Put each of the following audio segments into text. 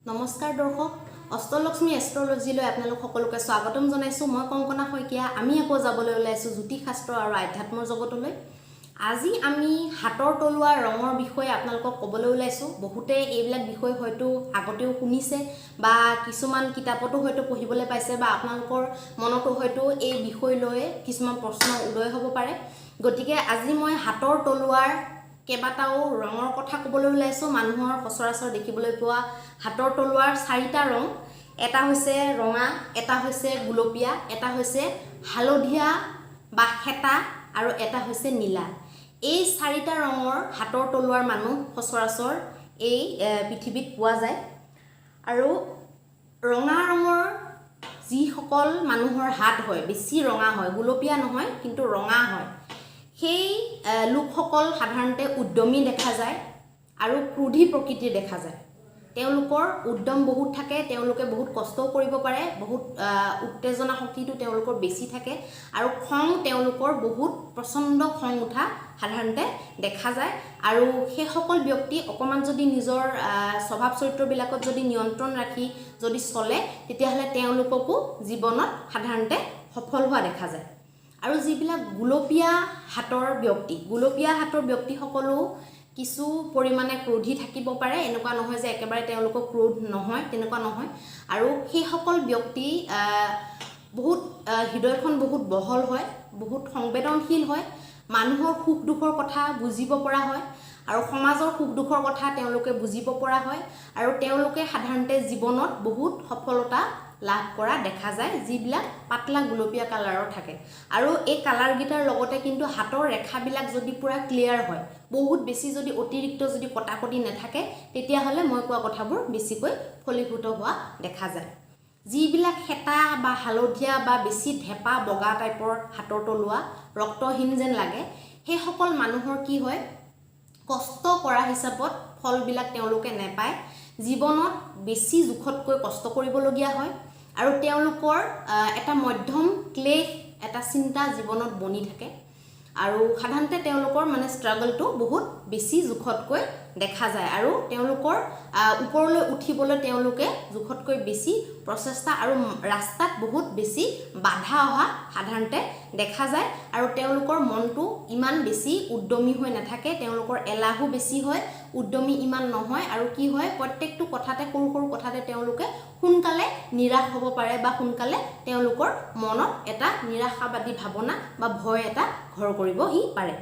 নমস্কাৰ দৰ্শক অষ্টলক্ষ্মী এষ্ট্ৰলজিলৈ আপোনালোক সকলোকে স্বাগতম জনাইছোঁ মই কংকনা শইকীয়া আমি আকৌ যাবলৈ ওলাইছোঁ জ্যোতিষশাস্ত্ৰ আৰু আধ্যাত্মৰ জগতলৈ আজি আমি হাতৰ তলুৱা ৰঙৰ বিষয়ে আপোনালোকক ক'বলৈ ওলাইছোঁ বহুতে এইবিলাক বিষয় হয়তো আগতেও শুনিছে বা কিছুমান কিতাপতো হয়তো পঢ়িবলৈ পাইছে বা আপোনালোকৰ মনতো হয়তো এই বিষয় লৈ কিছুমান প্ৰশ্ন উদয় হ'ব পাৰে গতিকে আজি মই হাতৰ তলুৱাৰ কেবাটাও ৰঙৰ কথা ক'বলৈ ওলাইছোঁ মানুহৰ সচৰাচৰ দেখিবলৈ পোৱা হাতৰ তলুৱাৰ চাৰিটা ৰং এটা হৈছে ৰঙা এটা হৈছে গুলপীয়া এটা হৈছে হালধীয়া বা হেতা আৰু এটা হৈছে নীলা এই চাৰিটা ৰঙৰ হাতৰ তলুৱাৰ মানুহ সচৰাচৰ এই পৃথিৱীত পোৱা যায় আৰু ৰঙা ৰঙৰ যিসকল মানুহৰ হাত হয় বেছি ৰঙা হয় গুলপীয়া নহয় কিন্তু ৰঙা হয় সেই লোকসকল সাধাৰণতে উদ্যমী দেখা যায় আৰু ক্ৰোধী প্ৰকৃতিৰ দেখা যায় তেওঁলোকৰ উদ্যম বহুত থাকে তেওঁলোকে বহুত কষ্টও কৰিব পাৰে বহুত উত্তেজনা শক্তিটো তেওঁলোকৰ বেছি থাকে আৰু খং তেওঁলোকৰ বহুত প্ৰচণ্ড খং উঠা সাধাৰণতে দেখা যায় আৰু সেই সকল ব্যক্তি অকমান যদি নিজৰ স্বভাৱ চৰিত্ৰবিলাকত যদি নিয়ন্ত্ৰণ ৰাখি যদি চলে তেতিয়াহ'লে তেওঁলোককো জীৱনত সাধাৰণতে সফল হোৱা দেখা যায় আৰু যিবিলাক গুলপীয়া হাতৰ ব্যক্তিসকলো কিছু পৰিমাণে ক্ৰোধী থাকিব পাৰে এনেকুৱা নহয় যে একেবাৰে তেওঁলোকৰ ক্ৰোধ নহয় তেনেকুৱা নহয় আৰু সেই সকল ব্যক্তি বহুত হৃদয়খন বহুত বহল হয় বহুত সংবেদনশীল হয় মানুহৰ সুখ দুখৰ কথা বুজিব পৰা হয় আৰু সমাজৰ সুখ দুখৰ কথা তেওঁলোকে বুজিব পৰা হয় আৰু তেওঁলোকে সাধাৰণতে জীৱনত বহুত সফলতা লাভ কৰা দেখা যায় যিবিলাক পাতলা গুলপীয়া কালাৰৰ থাকে আৰু এই কালাৰগিটাৰ লগতে কিন্তু হাতৰ ৰেখাবিলাক যদি পুৰা ক্লিয়াৰ হয় বহুত বেছি যদি অতিৰিক্ত যদি কটাকটি নাথাকে তেতিয়াহ'লে মই কোৱা কথাবোৰ বেছিকৈ ফলীভূত হোৱা দেখা যায় যিবিলাক হেতা বা হালধীয়া বা বেছি ধেপা বগা টাইপৰ হাতৰ তলুৱা ৰক্তহীন যেন লাগে সেই সকল মানুহৰ কি হয় কষ্ট কৰা হিচাপত ফলবিলাক তেওঁলোকে নেপায় জীৱনত বেছি জোখতকৈ কষ্ট কৰিবলগীয়া হয় আৰু তেওঁলোকৰ এটা মধ্যম ক্লেশ এটা চিন্তা জীৱনত বনি থাকে আৰু সাধাৰণতে তেওঁলোকৰ মানে ষ্ট্ৰাগলটো বহুত বেছি জোখতকৈ দেখা যায় আৰু তেওঁলোকৰ ওপৰলৈ উঠিবলৈ তেওঁলোকে জোখতকৈ বেছি প্ৰচেষ্টা আৰু ৰাস্তাত বহুত বেছি বাধা অহা সাধাৰণতে দেখা যায় আৰু তেওঁলোকৰ মনটো ইমান বেছি উদ্যমী হৈ নাথাকে তেওঁলোকৰ এলাহো বেছি হয় উদ্যমী ইমান নহয় আৰু কি হয় প্ৰত্যেকটো কথাতে সৰু সৰু কথাতে তেওঁলোকে সোনকালে নিৰাশ হ'ব পাৰে বা সোনকালে তেওঁলোকৰ মনত এটা নিৰাশাবাদী ভাৱনা বা ভয় এটা ঘৰ কৰিবহি পাৰে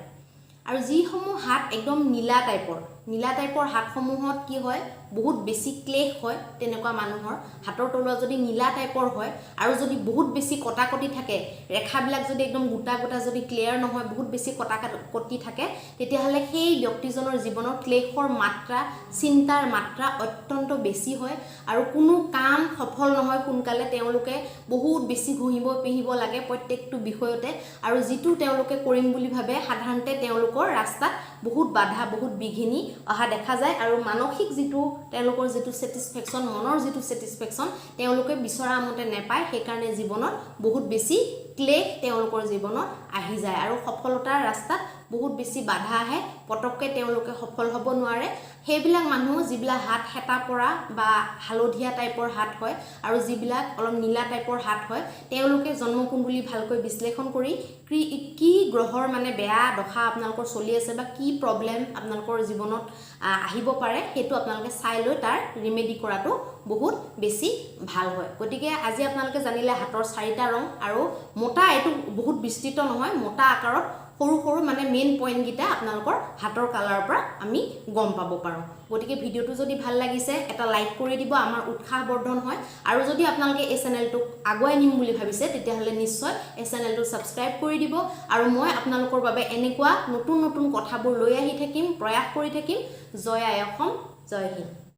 আৰু যিসমূহ হাত একদম নীলা টাইপৰ হাতসমূহত কি হয় বহুত বেছি ক্লেশ হয় তেনেকুৱা মানুহৰ হাতৰ তলুৱা যদি নীলা টাইপৰ হয় আৰু যদি বহুত বেছি কটাকটি থাকে ৰেখাবিলাক যদি একদম গোটা যদি ক্লিয়াৰ নহয় বহুত বেছি কটাকটি থাকে তেতিয়াহ'লে সেই ব্যক্তিজনৰ জীৱনৰ ক্লেশৰ মাত্ৰা চিন্তাৰ মাত্ৰা অত্যন্ত বেছি হয় আৰু কোনো কাম সফল নহয় সোনকালে তেওঁলোকে বহুত বেছি ঘঁহিব পিহিব লাগে প্ৰত্যেকটো বিষয়তে আৰু যিটো তেওঁলোকে কৰিম বুলি ভাবে সাধাৰণতে তেওঁলোকৰ ৰাস্তাত বহুত বাধা বহুত বিঘিনি অহা দেখা যায় আৰু মানসিক যিটো তেওঁলোকৰ যিটো স্যাটিসফ্যাকশন মনৰ যিটো স্যাটিসফ্যাকশন তেওঁলোকে বিচৰা মতে নেপায় সেইকাৰণে জীৱনত বহুত বেছি ক্লেশ তেওঁলোকৰ জীৱনত আহি যায় আৰু সফলতাৰ ৰাস্তাত বহুত বেছি বাধা আহে পটককে তেওঁলোকে সফল হ'ব নোৱাৰে সেইবিলাক মানুহ যিবিলাক হাত হেতা পৰা বা হালধীয়া টাইপৰ হাত হয় আৰু যিবিলাক অলপ নীলা টাইপৰ হাত হয় তেওঁলোকে জন্মকুণ্ডলী ভালকৈ বিশ্লেষণ কৰি কি গ্ৰহৰ মানে বেয়া দশা আপোনালোকৰ চলি আছে বা কি প্ৰব্লেম আপোনালোকৰ জীৱনত আহিব পাৰে সেইটো আপোনালোকে চাই লৈ তাৰ ৰিমেডি কৰাটো বহুত বেছি ভাল হয় গতিকে আজি আপোনালোকে জানিলে হাতৰ চাৰিটা ৰং আৰু মোটা এইটো বহুত বিস্তৃত নহয় মোটা আকাৰত সৰু মানে মেইন পইণ্ট গিটা আপোনালোকৰ হাতৰ কালাৰৰ পৰা আমি গম পাব পাৰোঁ গতিকে ভিডিওটো যদি ভাল লাগিছে এটা লাইক কৰি দিব আমাৰ উৎসাহ বৰ্ধন হয় আৰু যদি আপোনালোকে এই চেনেলটোক আগুৱাই নিম বুলি ভাবিছে তেতিয়াহ'লে নিশ্চয় এই চেনেলটো সাবস্ক্ৰাইব কৰি দিব আৰু মই আপোনালোকৰ বাবে এনেকুৱা নতুন কথাবোৰ লৈ আহি থাকিম প্ৰয়াস কৰি থাকিম জয় আই অসম জয় হিন্দ